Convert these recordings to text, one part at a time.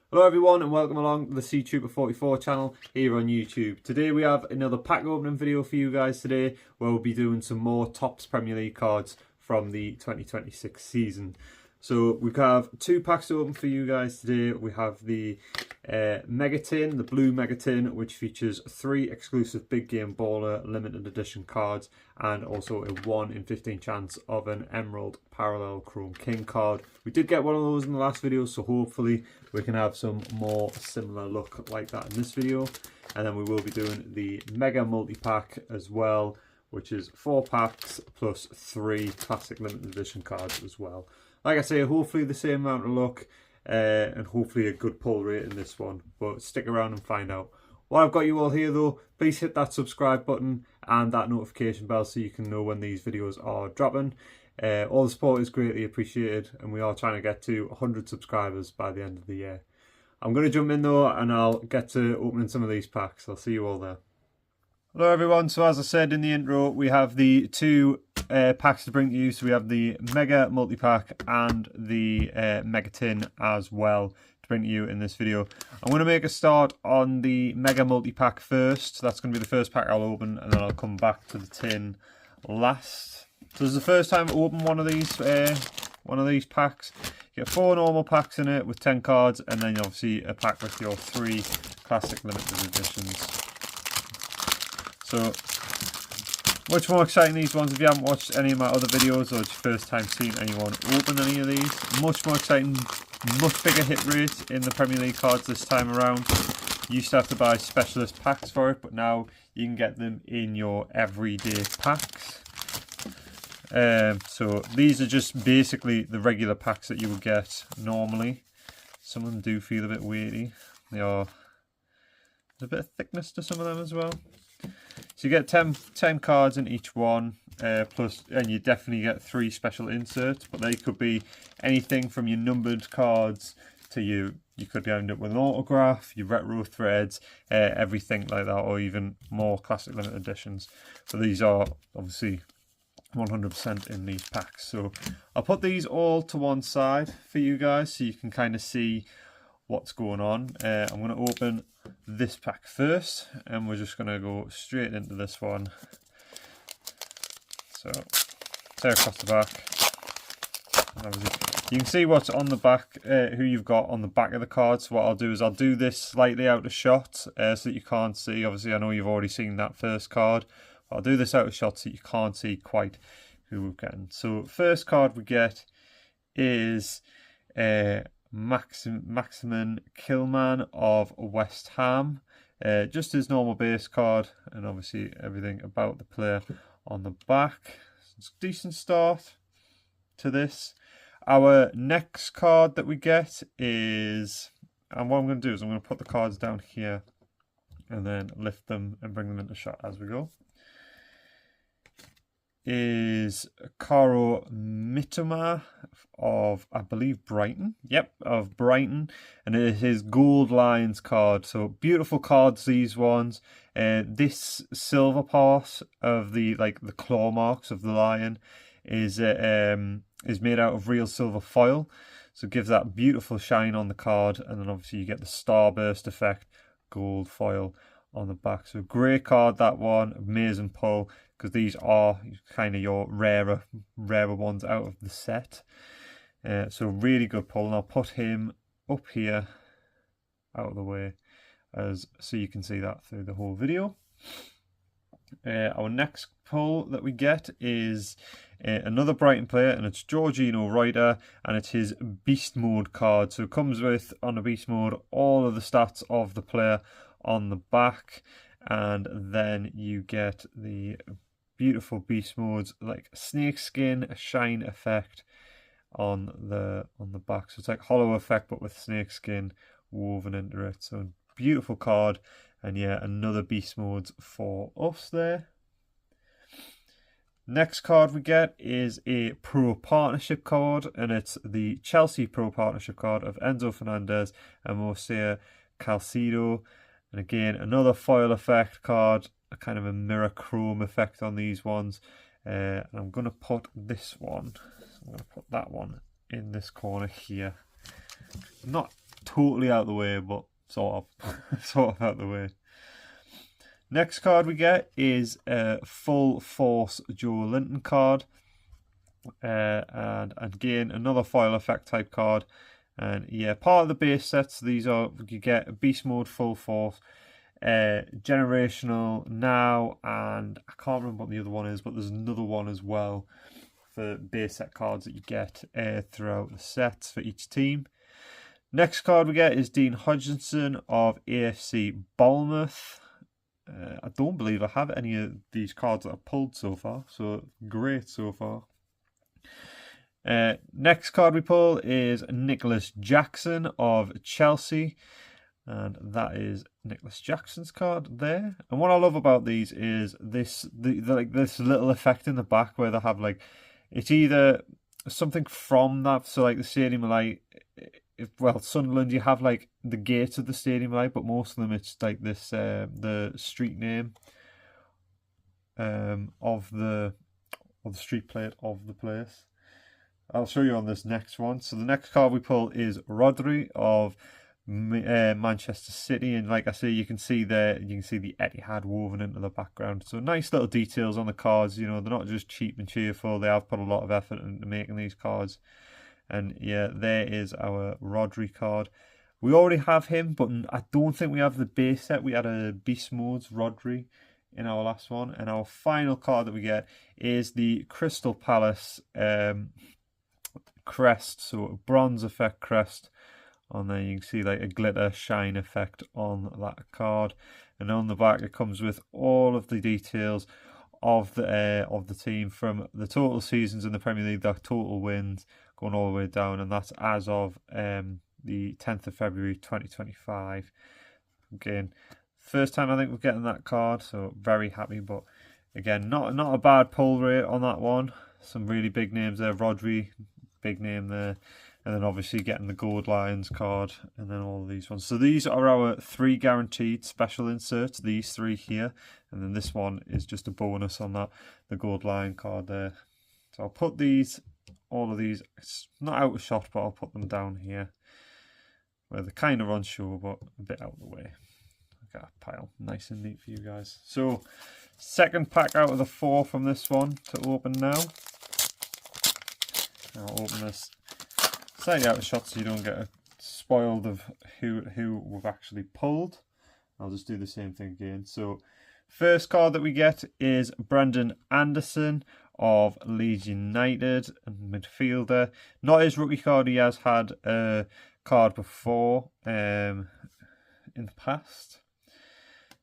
Hello everyone and welcome along to the SeaTrooper44 channel here on YouTube. Today we have another pack opening video for you guys today where we'll be doing some more Topps Premier League cards from the 2026 season. So we have two packs to open for you guys today. We have the Mega Tin, the blue Mega Tin, which features 3 exclusive Big Game Baller limited edition cards and also a 1 in 15 chance of an Emerald Parallel Chrome King card. We did get one of those in the last video, so hopefully we can have some more similar look like that in this video. And then we will be doing the Mega Multi-Pack as well, which is 4 packs plus 3 classic limited edition cards as well. Like I say, hopefully the same amount of luck and hopefully a good pull rate in this one. But stick around and find out. While I've got you all here though, please hit that subscribe button and that notification bell so you can know when these videos are dropping. All the support is greatly appreciated and we are trying to get to 100 subscribers by the end of the year. I'm going to jump in though and I'll get to opening some of these packs. I'll see you all there. Hello everyone, so as I said in the intro, we have the two packs to bring to you. So we have the Mega Multi-Pack and the Mega Tin as well to bring to you in this video. I'm going to make a start on the Mega Multi-Pack first. That's going to be the first pack I'll open and then I'll come back to the tin last. So this is the first time I open one of these packs. You get 4 normal packs in it with 10 cards and then obviously a pack with your 3 classic limited editions. So, much more exciting these ones. If you haven't watched any of my other videos or it's your first time seeing anyone open any of these, much more exciting, much bigger hit rate in the Premier League cards this time around. You used to have to buy specialist packs for it, but now you can get them in your everyday packs. So these are just basically the regular packs that you would get normally. Some of them do feel a bit weighty. There's a bit of thickness to some of them as well. So you get 10 cards in each one, plus, and you definitely get 3 special inserts, but they could be anything from your numbered cards to you could end up with an autograph, your retro threads, everything like that, or even more classic limited editions. So these are obviously 100% in these packs. So I'll put these all to one side for you guys so you can kind of see what's going on. I'm going to open this pack first and we're just going to go straight into this one. So tear across the back. You can see what's on the back, who you've got on the back of the card. So what I'll do is I'll do this slightly out of shot so that you can't see. Obviously I know you've already seen that first card. I'll do this out of shot so you can't see quite who we're getting. So first card we get is Maximin Kilman of West Ham. Just his normal base card and obviously everything about the player on the back. It's a decent start to this. Our next card that we get is, and what I'm going to do is I'm going to put the cards down here and then lift them and bring them into shot as we go. Is Caro Mitoma of, I believe, Brighton. Yep, of Brighton. And it is his Gold Lions card. So beautiful cards, these ones. This silver part of the claw marks of the lion is made out of real silver foil. So it gives that beautiful shine on the card. And then obviously you get the starburst effect, gold foil on the back. So great card, that one. Amazing pull, because these are kind of your rarer ones out of the set. So really good pull, and I'll put him up here out of the way so you can see that through the whole video. Our next pull that we get is another Brighton player, and it's Georginio Ruiter, and it's his Beast Mode card. So it comes with, on the Beast Mode, all of the stats of the player on the back, and then you get the beautiful beast modes like snake skin, a shine effect on the back. So it's like hollow effect but with snake skin woven into it. So beautiful card, and yeah, another beast modes for us there. Next card we get is a Pro Partnership card, and it's the Chelsea Pro Partnership card of Enzo Fernandez and Moisés Caicedo. And again, another foil effect card, a kind of a mirror chrome effect on these ones. And I'm going to put this one, I'm going to put that one in this corner here. Not totally out of the way, but sort of, sort of out of the way. Next card we get is a Full Force Joelinton card. And again, another foil effect type card. And yeah, part of the base sets, these are, you get Beast Mode, Full Force, Generational Now, and I can't remember what the other one is, but there's another one as well for base set cards that you get throughout the sets for each team. Next card we get is Dean Hodgson of AFC Bournemouth. I don't believe I have any of these cards that I've pulled so far, so great so far. Next card we pull is Nicholas Jackson of Chelsea, and that is Nicholas Jackson's card there. And what I love about these is this little effect in the back where they have like, it's either something from that, so like the Stadium of Light, well, Sunderland, you have like the gates of the Stadium of Light, but most of them it's like this the street name of the street plate of the place. I'll show you on this next one. So the next card we pull is Rodri of Manchester City, and like I say, you can see there, you can see the Etihad woven into the background. So nice little details on the cards. You know, they're not just cheap and cheerful. They have put a lot of effort into making these cards. And yeah, there is our Rodri card. We already have him, but I don't think we have the base set. We had a Beast Modes Rodri in our last one, and our final card that we get is the Crystal Palace crest, so a bronze effect crest on there. You can see like a glitter shine effect on that card, and on the back it comes with all of the details of the team, from the total seasons in the Premier League, the total wins, going all the way down, and that's as of the 10th of February 2025. Again, first time I think we're getting that card, so very happy. But again, not a bad pull rate on that one. Some really big names there. Rodri, big name there, and then obviously getting the Gold Lions card, and then all of these ones. So these are our 3 guaranteed special inserts, these 3 here, and then this one is just a bonus on that, the Gold Lion card there. So I'll put these, all of these, it's not out of shot, but I'll put them down here where they're kind of on show, but a bit out of the way. I've got a pile nice and neat for you guys. So second pack out of the 4 from this one to open now. I'll open this slightly out of shot so you don't get spoiled of who we've actually pulled. I'll just do the same thing again. So first card that we get is Brendan Anderson of Leeds United, midfielder. Not his rookie card, he has had a card before in the past.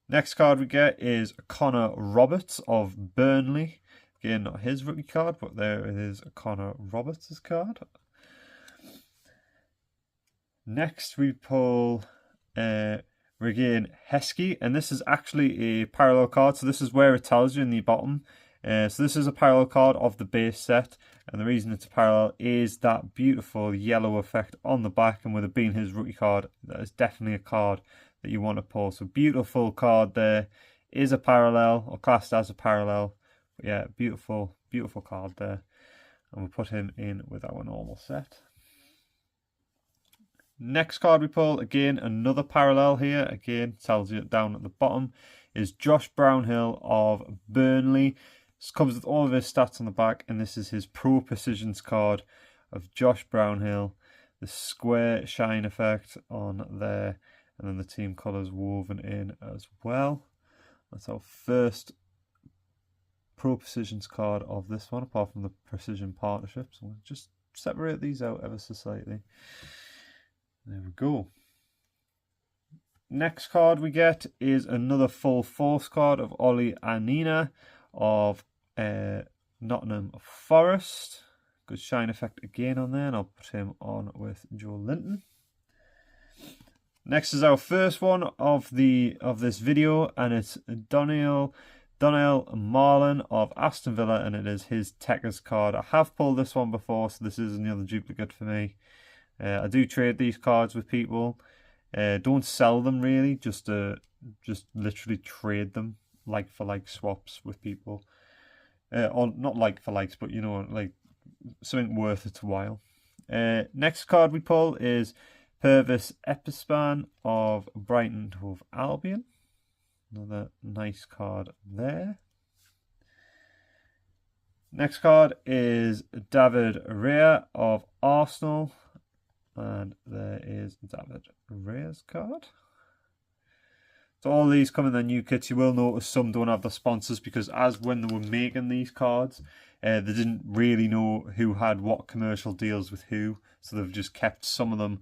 Next card we get is Connor Roberts of Burnley. Again, not his rookie card, but there it is, Connor Roberts' card. Next we pull Regan Heskey, and this is actually a parallel card, so this is where it tells you in the bottom. So this is a parallel card of the base set, and the reason it's a parallel is that beautiful yellow effect on the back, and with it being his rookie card, that is definitely a card that you want to pull. So beautiful card there, is a parallel, or classed as a parallel. But yeah, beautiful, beautiful card there. And we'll put him in with our normal set. Next card we pull, again, another parallel here. Again, tells you down at the bottom, is Josh Brownhill of Burnley. This comes with all of his stats on the back, and this is his Pro Precisions card of Josh Brownhill. The square shine effect on there, and then the team colours woven in as well. That's our first Pro Precisions card of this one, apart from the Precision Partnership. So we'll just separate these out ever so slightly. There we go. Next card we get is another Full Force card of Ollie Anina of Nottingham Forest. Good shine effect again on there, and I'll put him on with Joelinton. Next is our first one of this video, and it's Donnell Marlin of Aston Villa, and it is his Techers card. I have pulled this one before, so this is another duplicate for me. I do trade these cards with people. Don't sell them really, just literally trade them like for like swaps with people. Or not like for likes, but you know, like something worth its while. Next card we pull is Purvis Epispan of Brighton Hove Albion. Another nice card there. Next card is David Raya of Arsenal. And there is David Raya's card. So all these come in their new kits. You will notice some don't have the sponsors because as when they were making these cards, they didn't really know who had what commercial deals with who. So they've just kept some of them,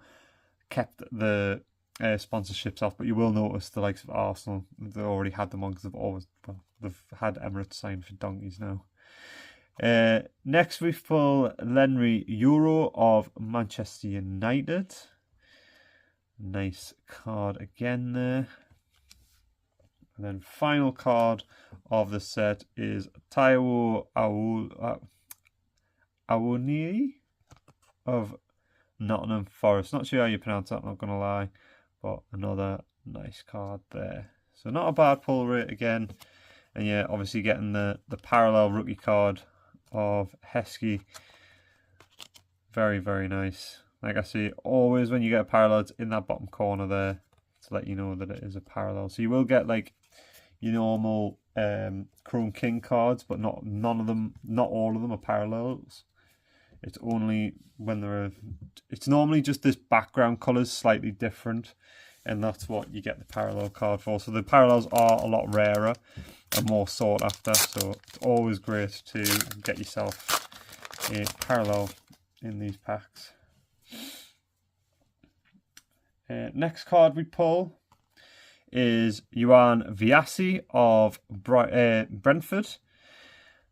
kept the sponsorships off. But you will notice the likes of Arsenal, they already had them on because they've had Emirates signed for donkeys now. Next we pull Lenry Euro of Manchester United. Nice card again there. And then final card of the set is Taiwo Awoniyi of Nottingham Forest. Not sure how you pronounce that, I'm not going to lie. But another nice card there. So not a bad pull rate again. And yeah, obviously getting the parallel rookie card of Heskey. Very, very nice. Like I say, always when you get a parallel, it's in that bottom corner there to let you know that it is a parallel. So you will get like your normal Chrome King cards, but not all of them are parallels. It's only when it's normally just this background colour is slightly different, and that's what you get the parallel card for. So the parallels are a lot rarer and more sought after, so it's always great to get yourself a parallel in these packs. Next card we pull is Juan Viassi of Brentford.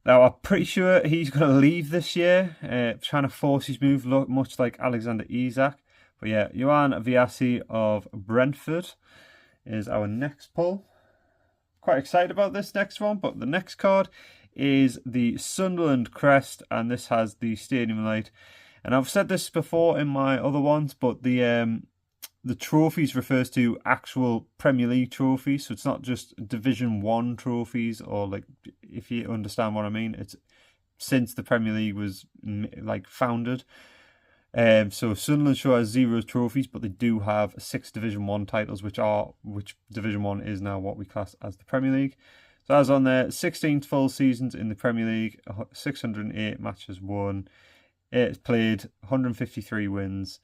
Now I'm pretty sure he's going to leave this year, trying to force his move, much like Alexander Isak. But yeah, Juan Viassi of Brentford is our next pull. Quite excited about this next one, but the next card is the Sunderland crest, and this has the stadium light. And I've said this before in my other ones, but the trophies refers to actual Premier League trophies, so it's not just Division 1 trophies, or like, if you understand what I mean, it's since the Premier League was like founded. So Sunderland show has 0 trophies, but they do have 6 Division 1 titles, which Division 1 is now what we class as the Premier League. So as on there, 16 full seasons in the Premier League, 608 matches won. It's played 153 wins.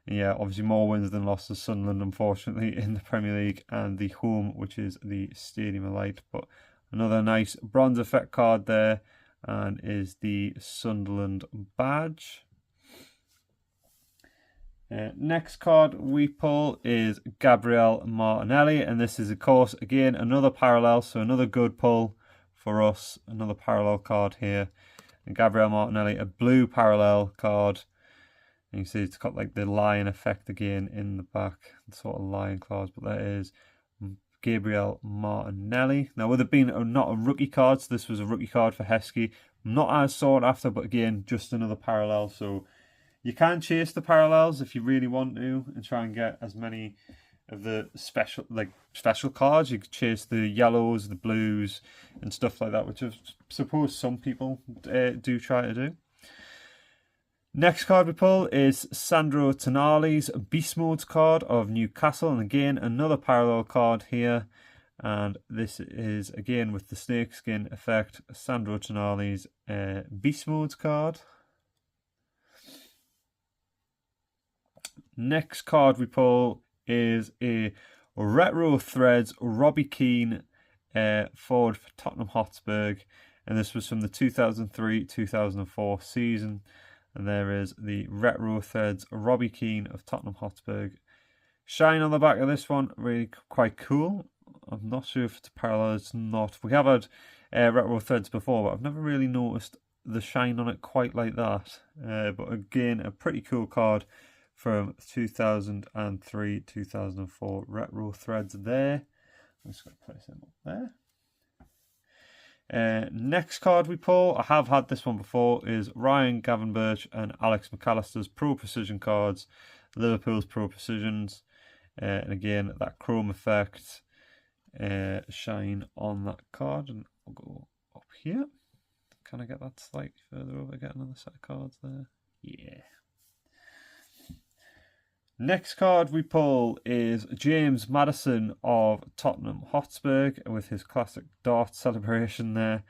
Yeah, obviously more wins than losses, Sunderland, unfortunately, in the Premier League, and the home, which is the Stadium of Light. But another nice bronze effect card there, and is the Sunderland badge. Next card we pull is Gabriel Martinelli, and this is, of course, again, another parallel, so another good pull for us, another parallel card here. And Gabriel Martinelli, a blue parallel card. And you see it's got like the lion effect again in the back, sort of lion claws, but that is Gabriel Martinelli. Now, with it being not a rookie card, so this was a rookie card for Heskey, not as sought after, but again, just another parallel. So you can chase the parallels if you really want to and try and get as many of the special cards. You can chase the yellows, the blues, and stuff like that, which I suppose some people do try to do. Next card we pull is Sandro Tonali's Beast Modes card of Newcastle, and again another parallel card here, and this is again with the snakeskin effect, Sandro Tonali's Beast Modes card. Next card we pull is a Retro Threads Robbie Keane forward for Tottenham Hotspur, and this was from the 2003-2004 season. And there is the Retro Threads Robbie Keane of Tottenham Hotspur. Shine on the back of this one, really quite cool. I'm not sure if it's parallel, it's not. We have had Retro Threads before, but I've never really noticed the shine on it quite like that. But again, a pretty cool card from 2003-2004 Retro Threads there. I'm just going to place them up there. Next card we pull, I have had this one before, is Ryan Gravenberch and Alex McAllister's Pro Precision cards, Liverpool's Pro Precisions, and again that chrome effect shine on that card. And I'll go up here. Can I get that slightly further over? Get another set of cards there. Yeah. Next card we pull is James Maddison of Tottenham Hotspur with his classic dart celebration there.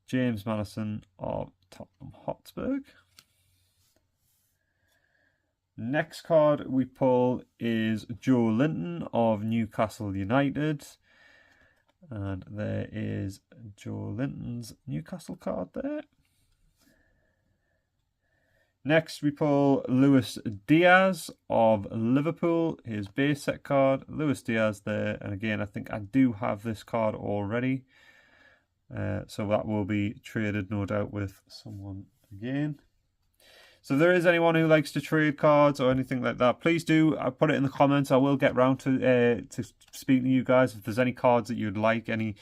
James Maddison of Tottenham Hotspur. Next card we pull is Joelinton of Newcastle United. And there is Joelinton's Newcastle card there. Next, we pull Luis Diaz of Liverpool, his base set card. Luis Diaz there. And again, I think I do have this card already. So that will be traded, no doubt, with someone again. So if there is anyone who likes to trade cards or anything like that, please do put it in the comments. I will get round to speaking to you guys. If there's any cards that you'd like, any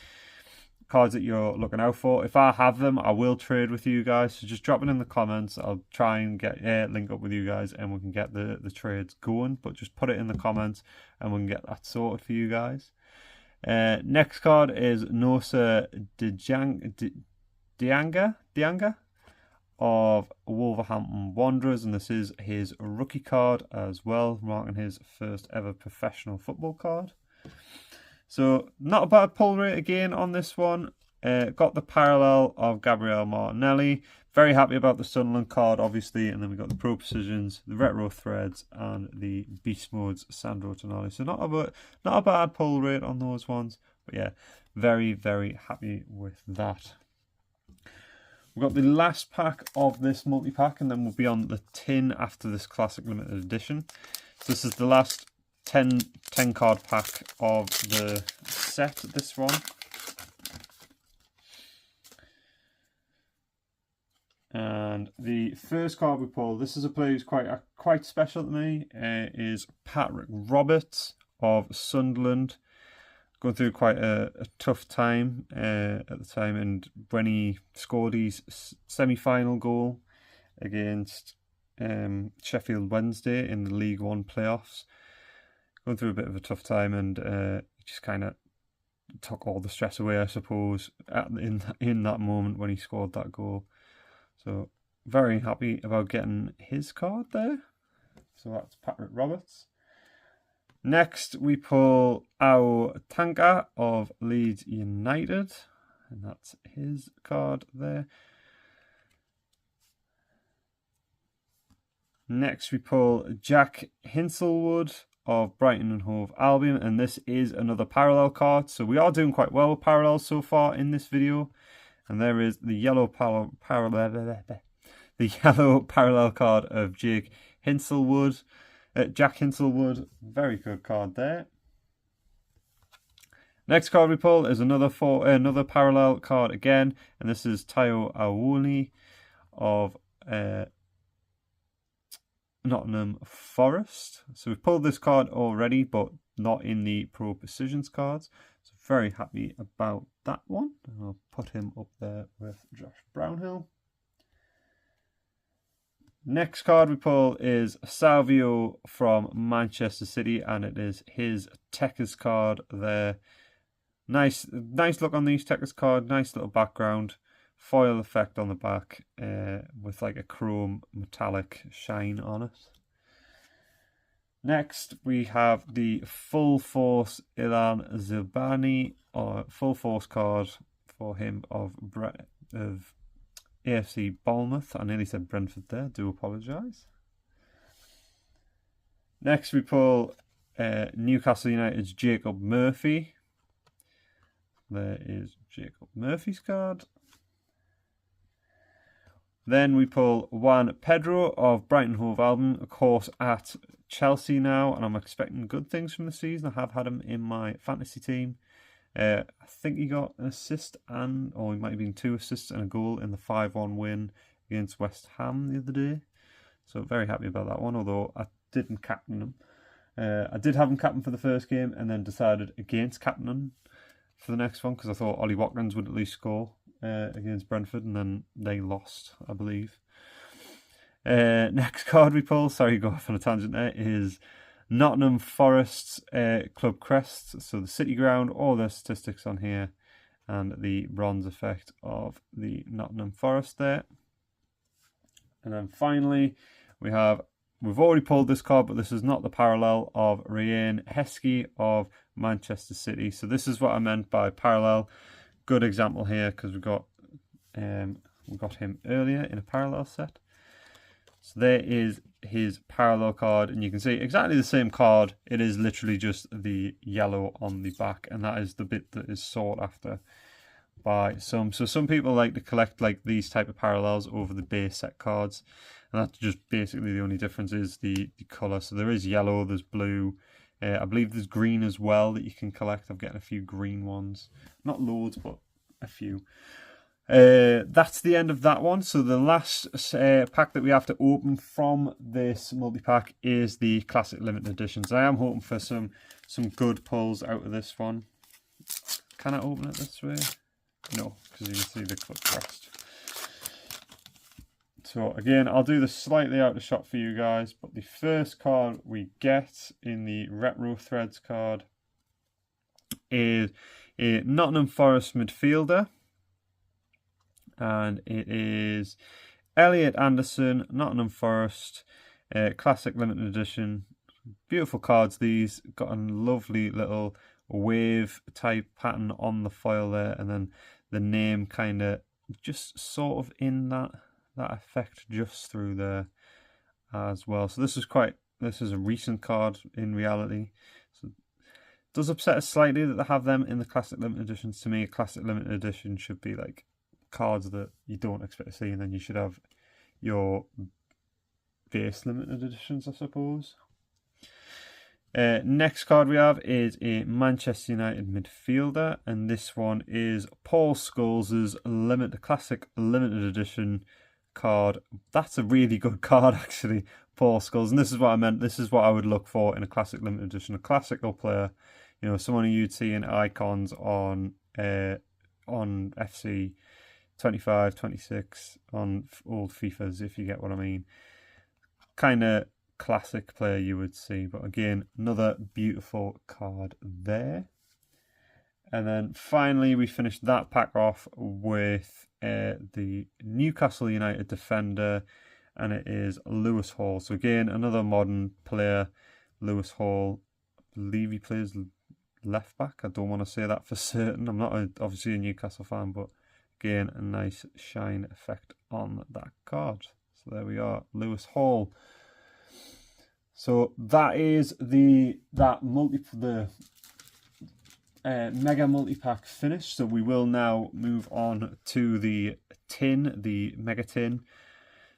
cards that you're looking out for, if I have them, I will trade with you guys. So just drop it in the comments. I'll try and get link up with you guys, and we can get the trades going. But just put it in the comments, and we can get that sorted for you guys. Next card is Nosa Dianga of Wolverhampton Wanderers, and this is his rookie card as well, marking his first ever professional football card. So not a bad pull rate again on this one. Got the parallel of Gabriel Martinelli. Very happy about the Sunderland card, obviously. And then we got the Pro Precisions, the Retro Threads, and the Beast Modes Sandro Tonali. So not a bad pull rate on those ones. But yeah, very, very happy with that. We've got the last pack of this multi-pack, and then we'll be on the tin after this Classic Limited Edition. So this is the last 10 card pack of the set, this one. And the first card we pull, this is a player who's quite special to me, is Patrick Roberts of Sunderland. Going through quite a tough time at the time, and when he scored his semi-final goal against Sheffield Wednesday in the League One playoffs, going through a bit of a tough time, and he just kind of took all the stress away, I suppose, in that moment when he scored that goal. So very happy about getting his card there. So that's Patrick Roberts. Next, we pull Ao Tanka of Leeds United, and that's his card there. Next, we pull Jack Hinselwood of Brighton and Hove Albion, and this is another parallel card. So we are doing quite well with parallels so far in this video. And there is the yellow parallel card of Jack Hinselwood. Jack Hinselwood, very good card there. Next card we pull is another parallel card again, and this is Tayo Awoni of Nottingham Forest. So we've pulled this card already, but not in the Pro Precisions cards. So very happy about that one. I'll put him up there with Josh Brownhill. Next card we pull is Salvio from Manchester City, and it is his Techers card there. Nice look on these Techers card. Nice little background, foil effect on the back with like a chrome metallic shine on it. Next we have the Full Force Ilan Zilbani, or Full Force card for him of AFC Bournemouth. I nearly said Brentford there, do apologise. Next we pull Newcastle United's Jacob Murphy. There is Jacob Murphy's card. Then we pull Juan Pedro of Brighton Hove Albion, of course at Chelsea now, and I'm expecting good things from the season. I have had him in my fantasy team. I think he got an assist, or he might have been 2 assists and a goal in the 5-1 win against West Ham the other day. So very happy about that one, although I didn't captain him. I did have him captain for the first game and then decided against captaining for the next one because I thought Ollie Watkins would at least score against Brentford, and then they lost, I believe. Next card we pull, sorry, go off on a tangent there, is Nottingham Forest's club crest. So the City ground, all the statistics on here, and the bronze effect of the Nottingham Forest there. And then finally, we have we've already pulled this card, but this is not the parallel of Ryan Heskey of Manchester City. So this is what I meant by parallel. Good example here, because we got him earlier in a parallel set. So there is his parallel card, and you can see exactly the same card. It is literally just the yellow on the back, and that is the bit that is sought after by some. So some people like to collect like these type of parallels over the base set cards, and that's just basically the only difference is the colour. So there is yellow, there's blue, I believe there's green as well that you can collect. I'm getting a few green ones, not loads, but a few. That's the end of that one. So the last pack that we have to open from this multi-pack is the Classic Limited Editions. I am hoping for some good pulls out of this one. Can I open it this way? No, because you can see the clip rest. So again, I'll do this slightly out of shot for you guys, but the first card we get in the Retro Threads card is a Nottingham Forest midfielder. And it is Elliot Anderson, Nottingham Forest, Classic Limited Edition. Beautiful cards these. Got a lovely little wave type pattern on the foil there, and then the name kind of just sort of in that effect just through there as well. So this is a recent card in reality. So it does upset us slightly that they have them in the Classic Limited Editions. To me, a Classic Limited Edition should be like cards that you don't expect to see, and then you should have your base limited editions, I suppose. Next card we have is a Manchester United midfielder, and this one is Paul Scholes' Classic Limited Edition card. That's a really good card, actually, Paul Scholes, and this is what I meant. This is what I would look for in a Classic Limited Edition, a classical player, you know, someone who you'd see in icons on FC 25, 26, on old FIFAs, if you get what I mean. Kind of classic player you would see, but again, another beautiful card there. And then finally, we finished that pack off with the Newcastle United defender, and it is Lewis Hall. So again, another modern player, Lewis Hall. I believe he plays left back. I don't want to say that for certain. I'm not obviously a Newcastle fan, but again, a nice shine effect on that card. So there we are, Lewis Hall. So that is the mega multi-pack finished. So we will now move on to the tin, the mega tin.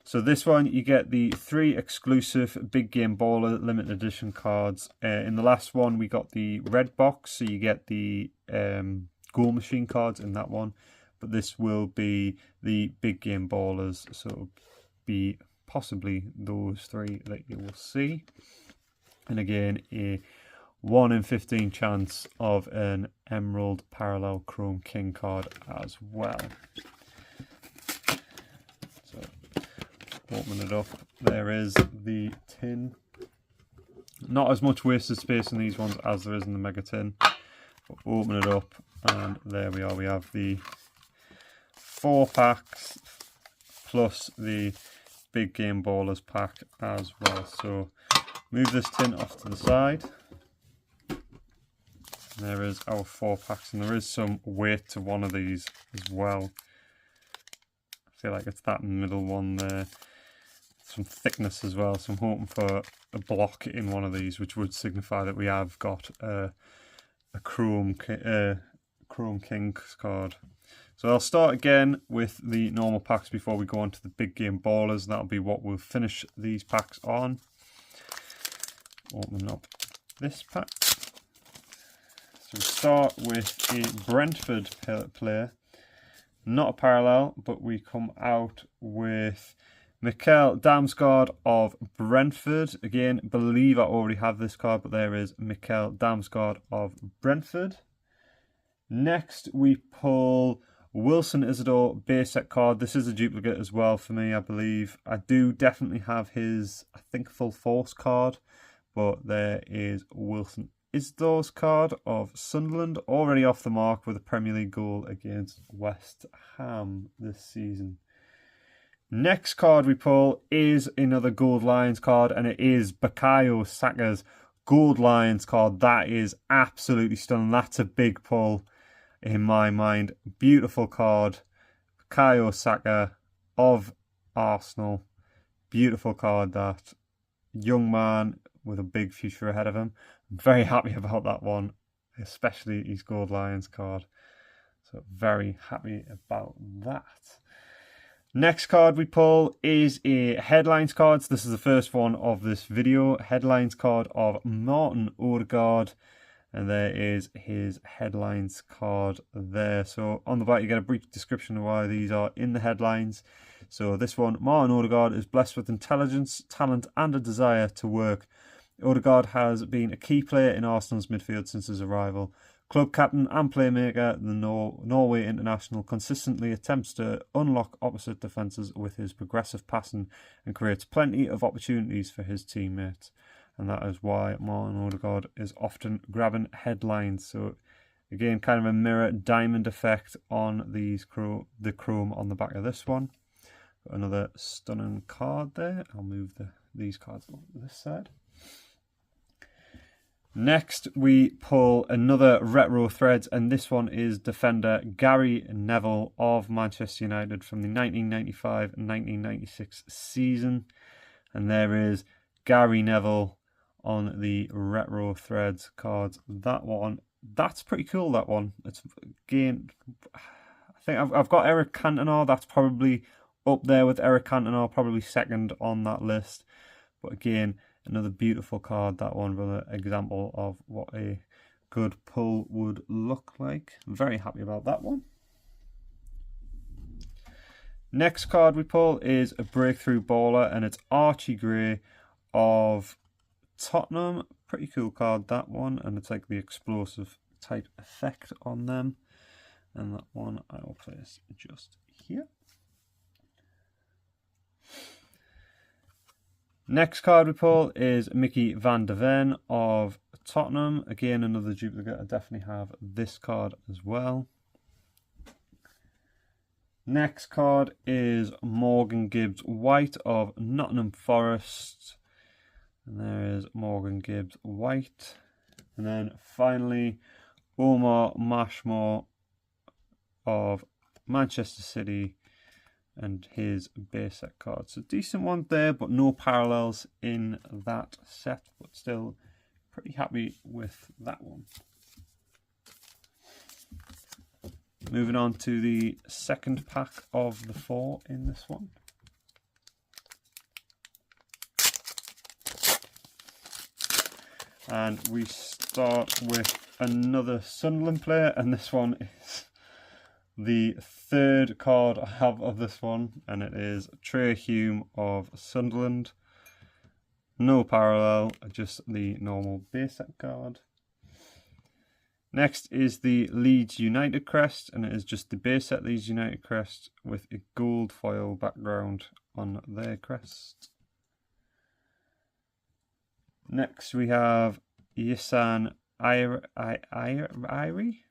So this one, you get the 3 exclusive Big Game Baller limited edition cards. In the last one, we got the red box, so you get the goal machine cards in that one. But this will be the Big Game Ballers, so it'll be possibly those 3 that you will see. And again, a 1 in 15 chance of an Emerald Parallel Chrome King card as well. So, open it up. There is the tin. Not as much wasted space in these ones as there is in the mega tin. But open it up, and there we are. We have the 4 packs plus the Big Game Ballers pack as well. So move this tin off to the side. There is our 4 packs, and there is some weight to one of these as well. I feel like it's that middle one there. Some thickness as well, so I'm hoping for a block in one of these, which would signify that we have got a Chrome Kings card. So I'll start again with the normal packs before we go on to the Big Game Ballers, and that'll be what we'll finish these packs on. Open up this pack. So we start with a Brentford player. Not a parallel, but we come out with Mikkel Damsgaard of Brentford. Again, believe I already have this card, but there is Mikkel Damsgaard of Brentford. Next, we pull Wilson Isidore base set card. This is a duplicate as well for me, I believe. I do definitely have his, I think, full force card, but there is Wilson Isidore's card of Sunderland, already off the mark with a Premier League goal against West Ham this season. Next card we pull is another Gold Lions card, and it is Bukayo Saka's Gold Lions card. That is absolutely stunning. That's a big pull in my mind. Beautiful card. Bukayo Saka of Arsenal. Beautiful card, that. Young man with a big future ahead of him. I'm very happy about that one, especially his Gold Lions card. So very happy about that. Next card we pull is a Headlines card. So this is the first one of this video. Headlines card of Martin Odegaard. And there is his Headlines card there. So on the back you get a brief description of why these are in the headlines. So this one, Martin Odegaard is blessed with intelligence, talent and a desire to work. Odegaard has been a key player in Arsenal's midfield since his arrival. Club captain and playmaker, the Norway international consistently attempts to unlock opposite defences with his progressive passing and creates plenty of opportunities for his teammates. And that is why Martin Odegaard is often grabbing headlines. So again, kind of a mirror diamond effect on these the chrome on the back of this one. Another stunning card there. I'll move these cards over this side. Next, we pull another retro threads, and this one is defender Gary Neville of Manchester United from the 1995-1996 season. And there is Gary Neville on the retro threads cards. That one, that's pretty cool, that one. It's, again, I think I've got Eric Cantona. That's probably up there with Eric Cantona, probably second on that list. But again, another beautiful card, that one, another example of what a good pull would look like. I'm very happy about that one. Next card we pull is a breakthrough baller, and it's Archie Gray of Tottenham. Pretty cool card, that one, and it's like the explosive type effect on them. And that one I will place just here. Next card we pull is Mickey van der Ven of Tottenham. Again, another duplicate. I definitely have this card as well. Next card is Morgan Gibbs White of Nottingham Forest. And there is Morgan Gibbs White. And then finally, Omar Marshmore of Manchester City, and his base set card. So decent one there, but no parallels in that set, but still pretty happy with that one. Moving on to the second pack of the 4 in this one. And we start with another Sunderland player, and this one is the third card I have of this one, and it is Trey Hume of Sunderland. No parallel, just the normal base set card. Next is the Leeds United crest, and it is just the base set Leeds United crest with a gold foil background on their crest. Next we have Yisan Irie.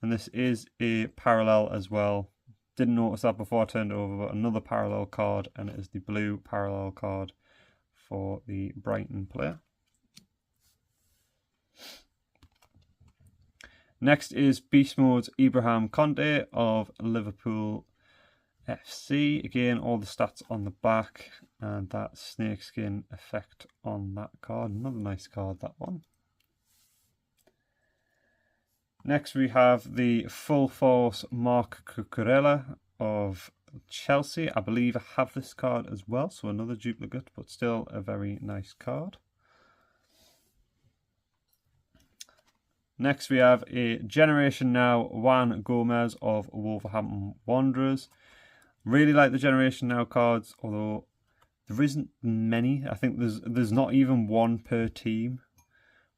And this is a parallel as well. Didn't notice that before I turned it over, but another parallel card, and it is the blue parallel card for the Brighton player. Next is Beast Mode's Ibrahim Conte of Liverpool FC. Again, all the stats on the back, and that snakeskin effect on that card. Another nice card, that one. Next we have the Full Force Marc Cucurella of Chelsea. I believe I have this card as well, so another duplicate, but still a very nice card. Next we have a Generation Now Juan Gomez of Wolverhampton Wanderers. Really like the Generation Now cards, although there isn't many. I think there's not even one per team.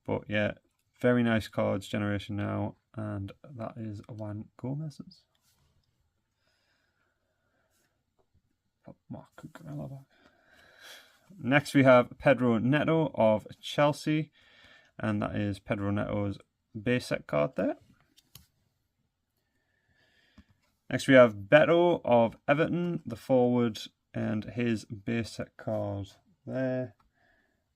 But yeah, very nice cards, Generation Now, and that is Juan Gomez's. Put Marc Cucurella back. Next we have Pedro Neto of Chelsea, and that is Pedro Neto's base set card there. Next we have Beto of Everton, the forward and his base set card there.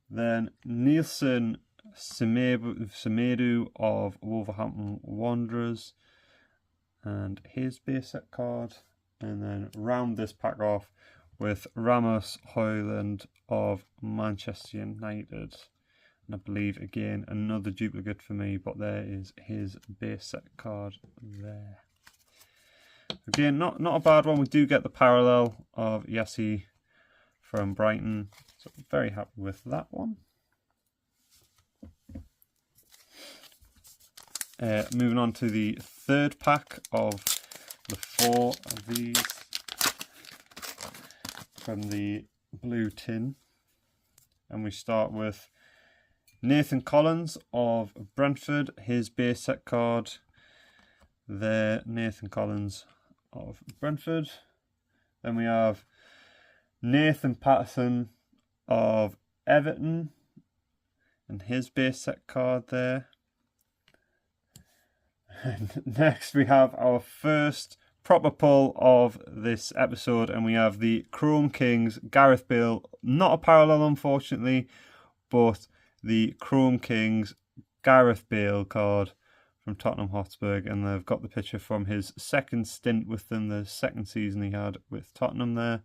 Then Nielsen Semedo of Wolverhampton Wanderers and his base set card. And then round this pack off with Ramos Højlund of Manchester United. And I believe, again, another duplicate for me, but there is his base set card there. Again, not a bad one. We do get the parallel of Yassi from Brighton, so I'm very happy with that one. Moving on to the third pack of the 4 of these from the blue tin. And we start with Nathan Collins of Brentford, his base set card. There, Nathan Collins of Brentford. Then we have Nathan Patterson of Everton and his base set card there. And next we have our first proper pull of this episode, and we have the Chrome Kings Gareth Bale. Not a parallel, unfortunately, but the Chrome Kings Gareth Bale card from Tottenham Hotspur, and they've got the picture from his second stint with them, the second season he had with Tottenham there.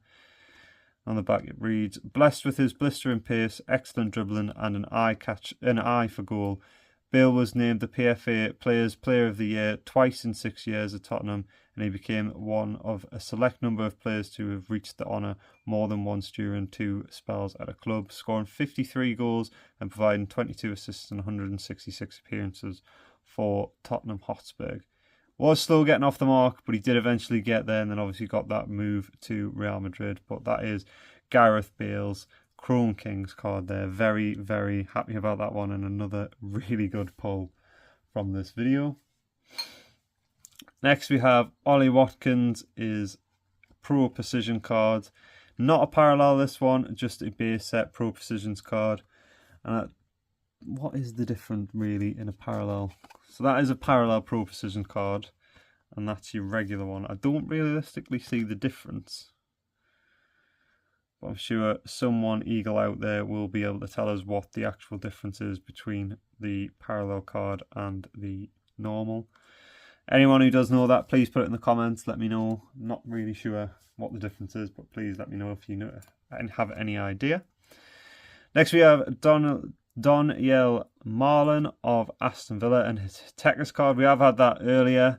On the back it reads, blessed with his blistering pace, excellent dribbling and an eye for goal, Bale was named the PFA Players Player of the Year twice in 6 years at Tottenham, and he became one of a select number of players to have reached the honour more than once during 2 spells at a club, scoring 53 goals and providing 22 assists in 166 appearances for Tottenham Hotspur. Was still getting off the mark, but he did eventually get there, and then obviously got that move to Real Madrid. But that is Gareth Bale's Chrome Kings card there. Very, very happy about that one, and another really good pull from this video. Next we have Ollie Watkins is Pro Precision card. Not a parallel this one, just a base set Pro Precisions card. And what is the difference really in a parallel? So that is a parallel Pro Precision card, and that's your regular one. I don't realistically see the difference, but I'm sure someone eagle out there will be able to tell us what the actual difference is between the parallel card and the normal. Anyone who does know that, please put it in the comments. Let me know. I'm not really sure what the difference is, but please let me know if you know and have any idea. Next we have Donyell Marlin of Aston Villa and his Techers card. We have had that earlier,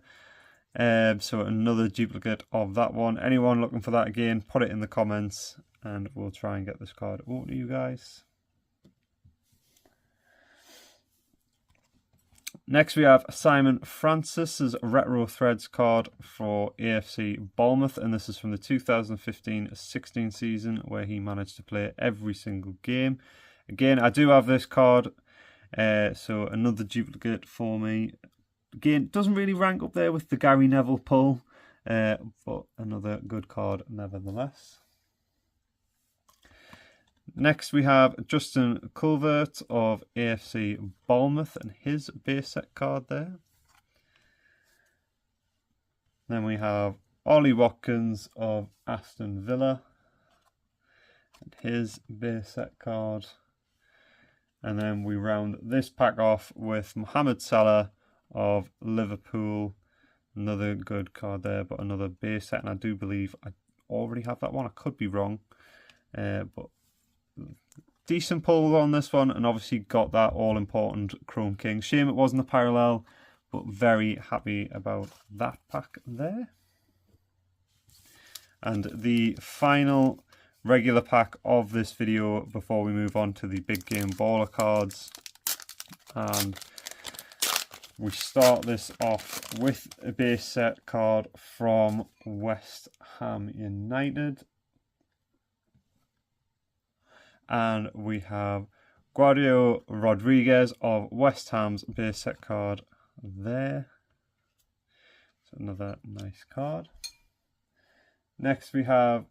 so another duplicate of that one. Anyone looking for that again, put it in the comments and we'll try and get this card over to you guys. Next we have Simon Francis's Retro Threads card for AFC Bournemouth, and this is from the 2015-16 season where he managed to play every single game. Again, I do have this card, so another duplicate for me. Again, doesn't really rank up there with the Gary Neville pull, but another good card nevertheless. Next we have Justin Culvert of AFC Bournemouth and his base set card there. Then we have Ollie Watkins of Aston Villa and his base set card. And then we round this pack off with Mohamed Salah of Liverpool. Another good card there, but another base set. And I do believe I already have that one. I could be wrong. But decent pull on this one. And obviously got that all-important Chrome King. Shame it wasn't a parallel, but very happy about that pack there. And the final regular pack of this video before we move on to the big game baller cards, and we start this off with a base set card from West Ham United, and we have Guadio Rodriguez of West Ham's base set card there. So another nice card. Next we have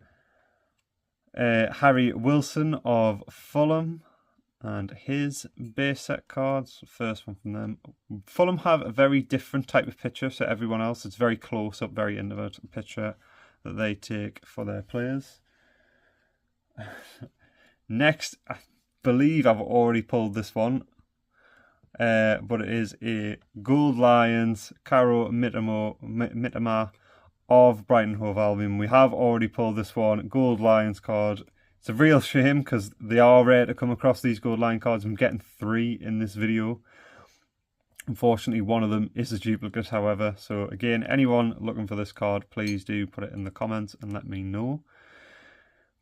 Harry Wilson of Fulham and his base set cards. First one from them. Fulham have a very different type of picture to everyone else. It's very close up, very intimate picture that they take for their players. Next, I believe I've already pulled this one. But it is a Gold Lions Caro Mitoma of Brighton Hove Albion. We have already pulled this one, Gold Lions card. It's a real shame because they are rare to come across these Gold Lion cards. I'm getting 3 in this video. Unfortunately, one of them is a duplicate, however. So again, anyone looking for this card, please do put it in the comments and let me know.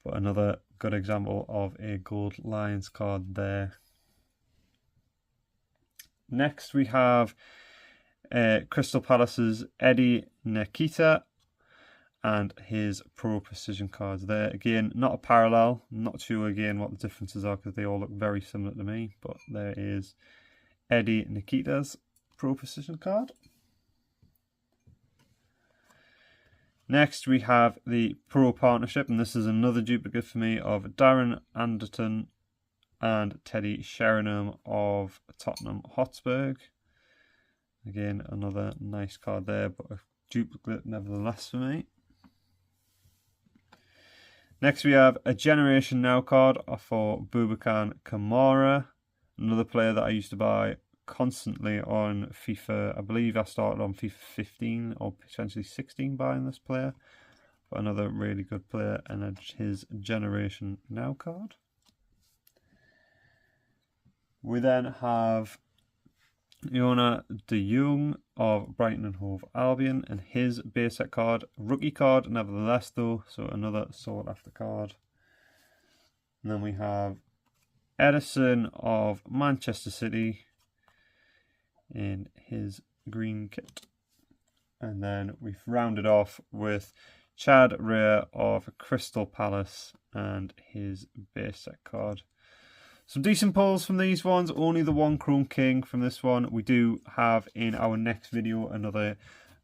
But another good example of a Gold Lions card there. Next we have Crystal Palace's Eddie Nketiah and his Pro Precision cards there. Again, not a parallel. I'm not sure again what the differences are because they all look very similar to me. But there is Eddie Nketiah's Pro Precision card. Next we have the Pro Partnership, and this is another duplicate for me of Darren Anderton and Teddy Sheringham of Tottenham Hotspur. Again, another nice card there, but a duplicate nevertheless for me. Next we have a Generation Now card for Boubacar Kamara, another player that I used to buy constantly on FIFA. I believe I started on FIFA 15 or potentially 16 buying this player, but another really good player, and his Generation Now card. We then have Iona de Jong of Brighton and Hove Albion and his base set card. Rookie card nevertheless though, so another sought after card. And then we have Ederson of Manchester City in his green kit. And then we've rounded off with Chad Rea of Crystal Palace and his base set card. Some decent pulls from these ones, only the one Chrome King from this one. We do have in our next video another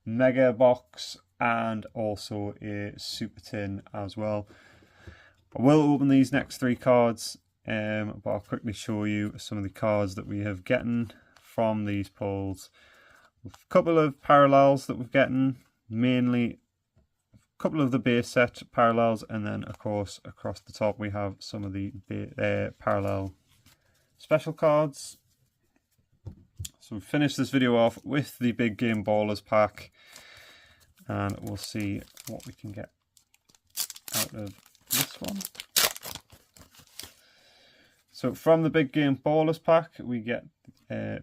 Mega Box and also a Super Tin as well. I will open these next 3 cards, but I'll quickly show you some of the cards that we have gotten from these pulls. A couple of parallels that we've gotten, mainly a couple of the base set parallels, and then of course across the top we have some of the parallel special cards. So we finished this video off with the Big Game Ballers pack, and we'll see what we can get out of this one. So from the Big Game Ballers pack we get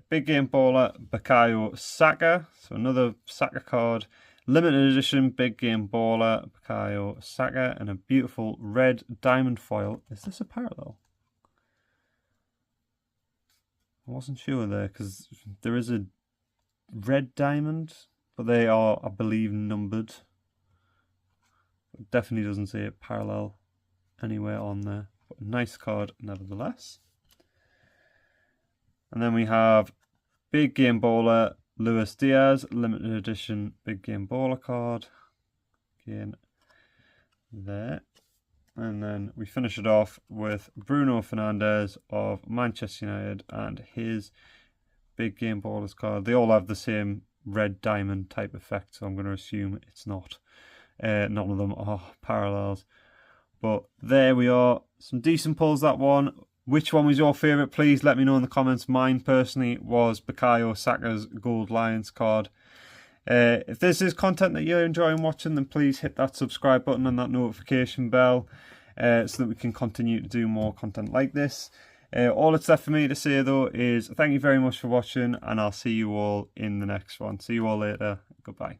Big Game Baller Bukayo Saka, so another Saka card, limited edition Big Game Baller Bukayo Saka, and a beautiful red diamond foil. Is this a parallel? I wasn't sure there because there is a red diamond, but they are, I believe, numbered. It definitely doesn't say it parallel anywhere on there, but a nice card nevertheless. And then we have Big Game Baller Luis Diaz, limited edition Big Game Baller card. Again, there. And then we finish it off with Bruno Fernandes of Manchester United and his Big Game Ballers card. They all have the same red diamond type effect, so I'm going to assume it's not. None of them are parallels. But there we are. Some decent pulls, that one. Which one was your favourite? Please let me know in the comments. Mine personally was Bukayo Saka's Gold Lions card. If this is content that you're enjoying watching, then please hit that subscribe button and that notification bell so that we can continue to do more content like this. All that's left for me to say though is thank you very much for watching, and I'll see you all in the next one. See you all later. Goodbye.